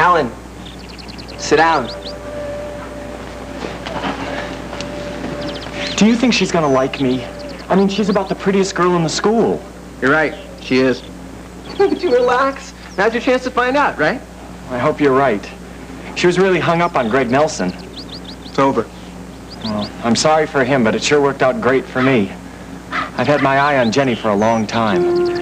Alan, sit down. Do you think she's gonna like me? I mean, she's about the prettiest girl in the school. You're right, she is. Would you relax? Now's your chance to find out, right? I hope you're right. She was really hung up on Greg Nelson. It's over. Well, I'm sorry for him, but it sure worked out great for me. I've had my eye on Jenny for a long time.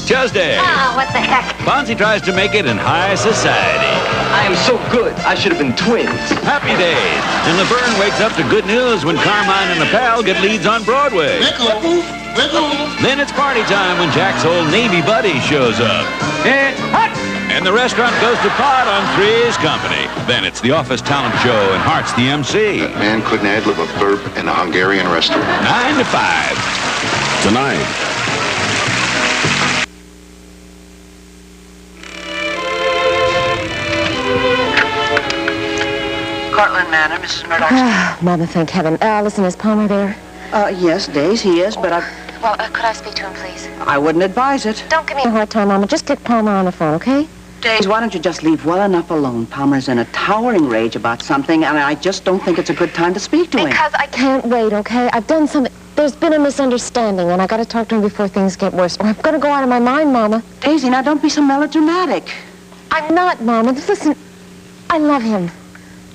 Tuesday. Oh, what the heck? Fonzie tries to make it in high society. I am so good, I should have been twins. Happy days. And Laverne wakes up to good news when Carmine and Opal get leads on Broadway. Then it's party time when Jack's old Navy buddy shows up. And the restaurant goes to pot on Three's Company. Then it's the office talent show and Hart's the MC. That man couldn't ad-lib a burp in a Hungarian restaurant. 9 to 5. Tonight. Cortland Manor, Mrs. Murdoch. Mama, thank heaven. Listen, is Palmer there? Yes, Days, he is, but Well, could I speak to him, please? I wouldn't advise it. Don't give me a hard time, Mama. Just get Palmer on the phone, okay? Days, why don't you just leave well enough alone? Palmer's in a towering rage about something, and I just don't think it's a good time to speak to him. Because I can't wait, okay? I've done something. There's been a misunderstanding, and I got to talk to him before things get worse. Or I'm going to go out of my mind, Mama. Daisy, now don't be so melodramatic. I'm not, Mama. Listen, I love him.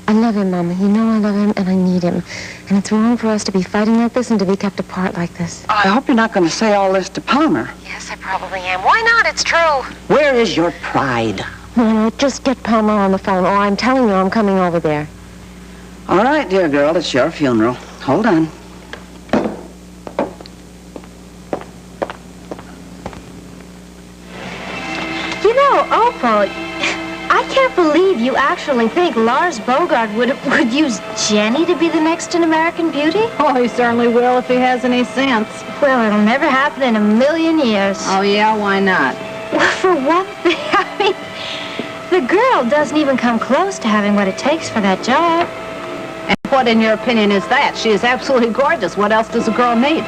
I love him, Mama. You know I love him, and I need him. And it's wrong for us to be fighting like this and to be kept apart like this. I hope you're not going to say all this to Palmer. Yes, I probably am. Why not? It's true. Where is your pride? Mama, just get Palmer on the phone, or I'm telling you I'm coming over there. All right, dear girl, it's your funeral. Hold on. You know, Opal, I can't believe you actually think Lars Bogart would use Jenny to be the next in American Beauty. Oh, he certainly will if he has any sense. Well, it'll never happen in a million years. Oh, yeah? Why not? Well, for one thing, I mean, the girl doesn't even come close to having what it takes for that job. And what, in your opinion, is that? She is absolutely gorgeous. What else does a girl need?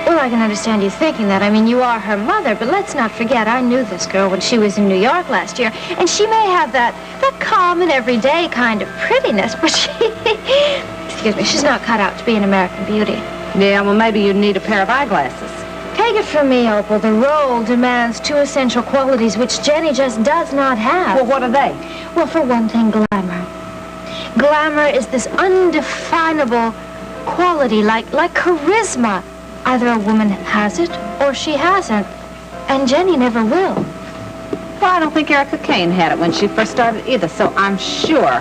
Well, I can understand you thinking that. I mean, you are her mother, but let's not forget, I knew this girl when she was in New York last year, and she may have that common, everyday kind of prettiness, but she, excuse me, she's not cut out to be an American beauty. Yeah, well, maybe you'd need a pair of eyeglasses. Take it from me, Opal, the role demands two essential qualities which Jenny just does not have. Well, what are they? Well, for one thing, glamour. Glamour is this undefinable quality, like charisma. Either a woman has it, or she hasn't. And Jenny never will. Well, I don't think Erica Kane had it when she first started either, so I'm sure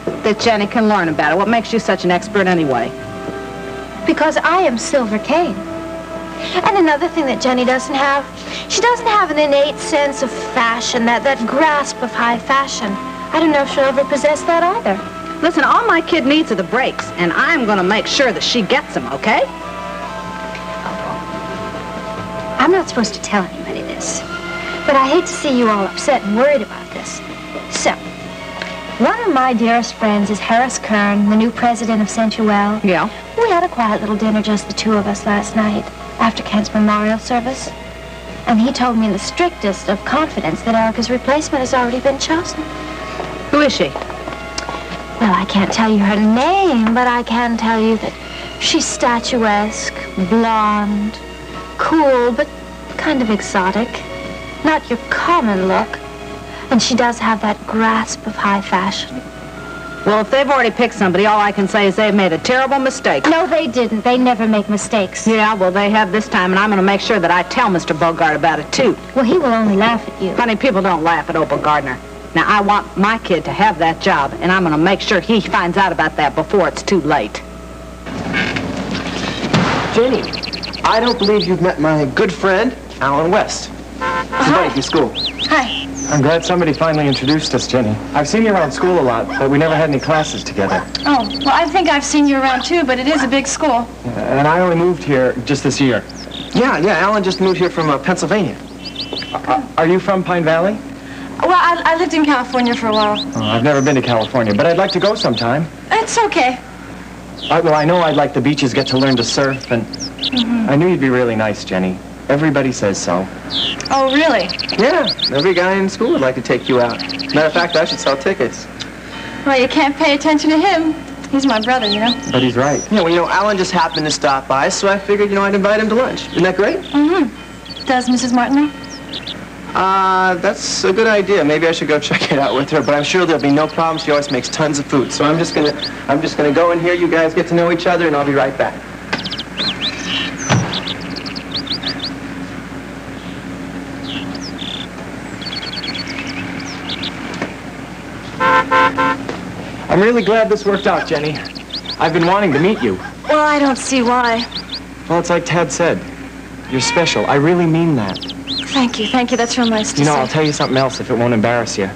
that Jenny can learn about it. What makes you such an expert anyway? Because I am Silver Kane. And another thing that Jenny doesn't have, she doesn't have an innate sense of fashion, that grasp of high fashion. I don't know if she'll ever possess that either. Listen, all my kid needs are the breaks, and I'm going to make sure that she gets them, okay? I'm not supposed to tell anybody this, but I hate to see you all upset and worried about this. So, one of my dearest friends is Harris Kern, the new president of Sensuel. Yeah? We had a quiet little dinner, just the two of us, last night, after Kent's memorial service. And he told me in the strictest of confidence that Erica's replacement has already been chosen. Who is she? Well, I can't tell you her name, but I can tell you that she's statuesque, blonde, cool, but kind of exotic. Not your common look. And she does have that grasp of high fashion. Well, if they've already picked somebody, all I can say is they've made a terrible mistake. No, they didn't. They never make mistakes. Yeah, well, they have this time, and I'm going to make sure that I tell Mr. Bogart about it, too. Well, he will only laugh at you. Funny, people don't laugh at Opal Gardner. Now, I want my kid to have that job, and I'm going to make sure he finds out about that before it's too late. Jenny, I don't believe you've met my good friend, Alan West. He's a buddy from school. Hi. I'm glad somebody finally introduced us, Jenny. I've seen you around school a lot, but we never had any classes together. Oh, well, I think I've seen you around too, but it is a big school. And I only moved here just this year. Yeah, Alan just moved here from Pennsylvania. Are you from Pine Valley? Well, I lived in California for a while. Oh, I've never been to California, but I'd like to go sometime. It's okay. Well, I know I'd like the beaches, get to learn to surf, and I knew you'd be really nice, Jenny. Everybody says so. Oh, really? Yeah, every guy in school would like to take you out. Matter of fact, I should sell tickets. Well, you can't pay attention to him. He's my brother, you know. But he's right. Yeah, well, Alan just happened to stop by, so I figured, I'd invite him to lunch. Isn't that great? Mm-hmm. Does Mrs. Martin know? That's a good idea. Maybe I should go check it out with her, but I'm sure there'll be no problem. She always makes tons of food. So I'm just gonna go in here, you guys get to know each other, and I'll be right back. I'm really glad this worked out, Jenny. I've been wanting to meet you. Well, I don't see why. Well, it's like Tad said. You're special. I really mean that. Thank you. That's real nice to say. I'll tell you something else if it won't embarrass you.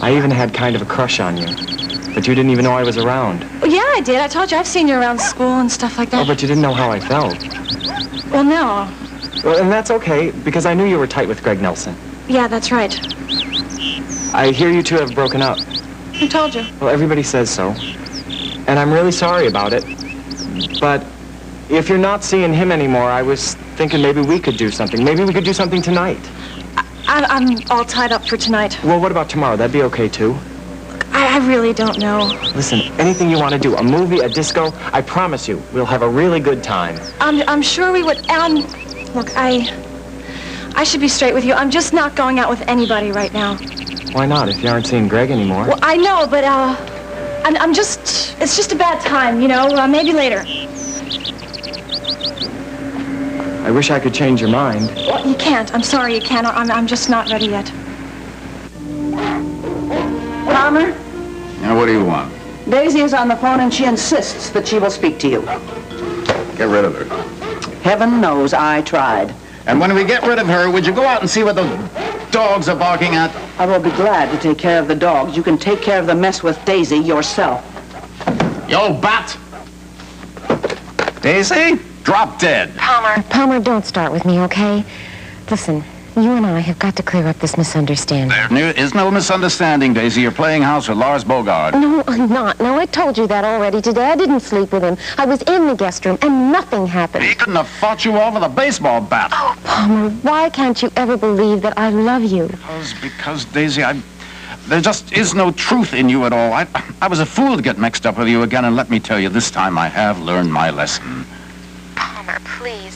I even had kind of a crush on you. But you didn't even know I was around. Well, yeah, I did. I told you I've seen you around school and stuff like that. Oh, but you didn't know how I felt. Well, no. Well, and that's okay, because I knew you were tight with Greg Nelson. Yeah, that's right. I hear you two have broken up. Who told you? Well, everybody says so. And I'm really sorry about it. But if you're not seeing him anymore, I was thinking maybe we could do something. Maybe we could do something tonight. I'm all tied up for tonight. Well, what about tomorrow? That'd be okay, too. I really don't know. Listen, anything you want to do, a movie, a disco, I promise you, we'll have a really good time. I'm sure we would. Look, I should be straight with you. I'm just not going out with anybody right now. Why not, if you aren't seeing Greg anymore? Well, I know, but, it's just a bad time, maybe later. I wish I could change your mind. Well, you can't. I'm sorry you can't. I'm just not ready yet. Palmer, Now, what do you want? Daisy is on the phone and she insists that she will speak to you. Get rid of her. Heaven knows I tried. And when we get rid of her, would you go out and see what those dogs are barking at? I will be glad to take care of the dogs. You can take care of the mess with Daisy yourself. You old bat! Daisy? Drop dead. Palmer, don't start with me, okay? Listen, you and I have got to clear up this misunderstanding. There is no misunderstanding, Daisy. You're playing house with Lars Bogart. No, I'm not. No, I told you that already today. I didn't sleep with him. I was in the guest room, and nothing happened. He couldn't have fought you off with a baseball bat. Oh, Palmer, why can't you ever believe that I love you? Because, Daisy, there just is no truth in you at all. I was a fool to get mixed up with you again, and let me tell you, this time I have learned my lesson. Palmer, please.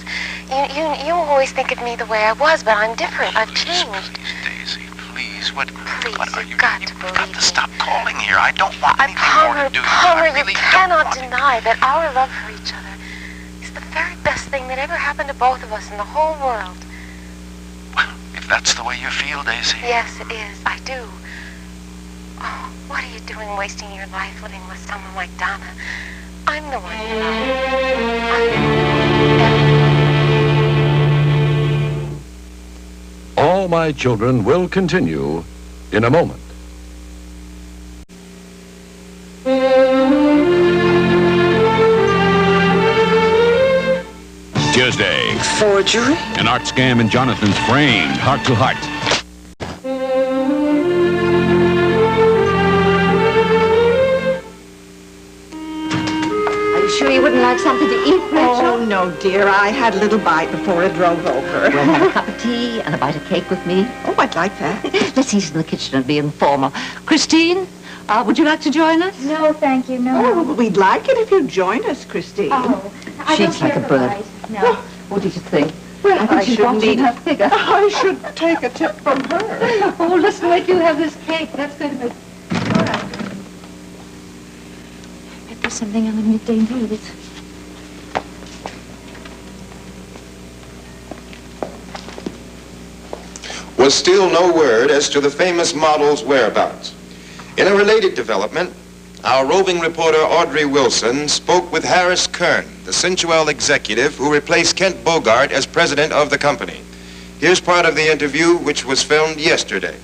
You always think of me the way I was, but I'm different. I've changed. Daisy, please, what are you? You've got to stop calling here. I don't want anything more to do with you. Palmer, I really you cannot don't want deny that our love for each other is the very best thing that ever happened to both of us in the whole world. Well, if that's the way you feel, Daisy. Yes, it is. I do. Oh, what are you doing wasting your life living with someone like Donna? I'm the one you love. All My Children will continue in a moment. Tuesday. Forgery? An art scam in Jonathan's Framed, Heart to Heart. Sure you wouldn't like something to eat, Rachel? Oh, no, dear. I had a little bite before it drove over. Well, have a cup of tea and a bite of cake with me. Oh, I'd like that. Let's eat in the kitchen and be informal. Christine, would you like to join us? No, thank you, no. Oh, we'd like it if you'd join us, Christine. Oh, I She's don't like care a for bird. rice. No. What did you think? Well, I think she's should watching her figure. I should take a tip from her. Oh, listen, wait till you have this cake. That's going to be... All right. Get me something on the midday meals. Was still no word as to the famous model's whereabouts. In a related development, our roving reporter Audrey Wilson spoke with Harris Kern, the sensual executive who replaced Kent Bogart as president of the company. Here's part of the interview which was filmed yesterday.